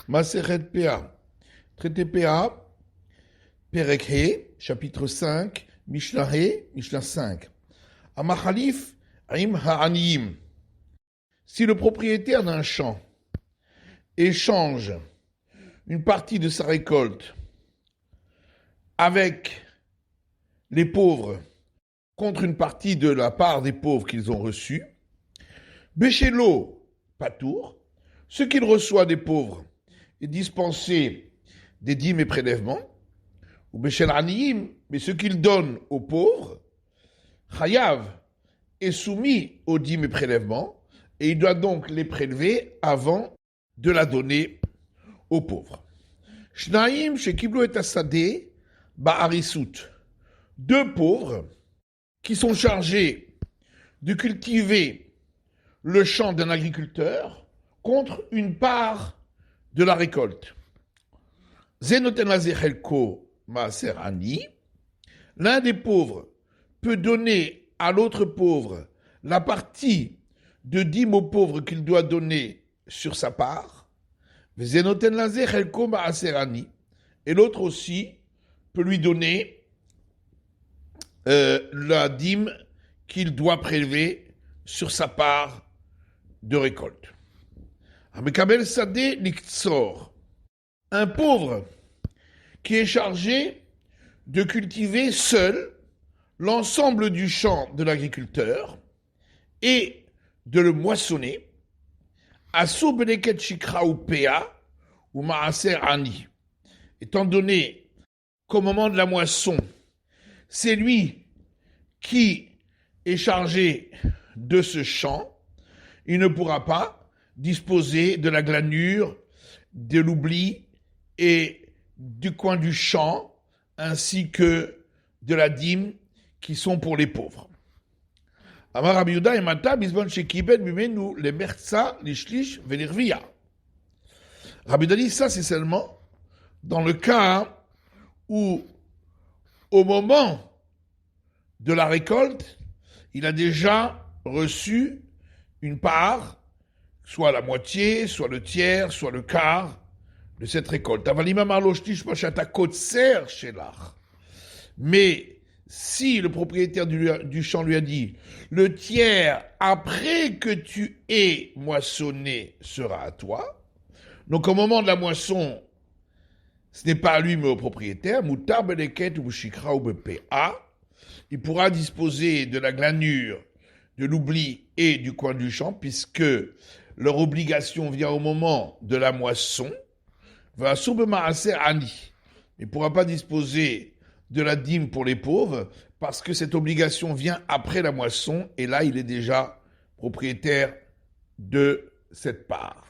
Maseret PA. Traité PA, Perek He, chapitre 5, Mishnah He, Mishnah 5. Amachalif Im Ha'aniyim. Si le propriétaire d'un champ échange une partie de sa récolte avec les pauvres contre une partie de la part des pauvres qu'ils ont reçue, Béchélo Patour, ce qu'il reçoit des pauvres est dispensé des dîmes et prélèvements, ou Béchel Aniyim, mais ce qu'il donne aux pauvres, Chayav, est soumis aux dîmes et prélèvements, et il doit donc les prélever avant de la donner aux pauvres. Shnaim shekiblu et asadeh ba'arisut. Deux pauvres qui sont chargés de cultiver le champ d'un agriculteur contre une part de la récolte. L'un des pauvres peut donner à l'autre pauvre la partie de dîme au pauvre qu'il doit donner sur sa part. Et l'autre aussi peut lui donner la dîme qu'il doit prélever sur sa part de récolte. Un pauvre qui est chargé de cultiver seul l'ensemble du champ de l'agriculteur et de le moissonner, étant donné qu'au moment de la moisson, c'est lui qui est chargé de ce champ, il ne pourra pas disposer de la glanure, de l'oubli et du coin du champ, ainsi que de la dîme qui sont pour les pauvres. Amar Rabbi Yehuda Emata bisbon shekibed mimenu le merza l'ishlish velirvia. Rabbi Yehuda dit ça, c'est seulement dans le cas où, au moment de la récolte, il a déjà reçu une part, soit la moitié, soit le tiers, soit le quart de cette récolte. Mais si le propriétaire du champ lui a dit « Le tiers après que tu aies moissonné sera à toi », donc au moment de la moisson, ce n'est pas à lui mais au propriétaire, il pourra disposer de la glanure, de l'oubli et du coin du champ, puisque leur obligation vient au moment de la moisson. Il ne pourra pas disposer de la dîme pour les pauvres, parce que cette obligation vient après la moisson, et là il est déjà propriétaire de cette part.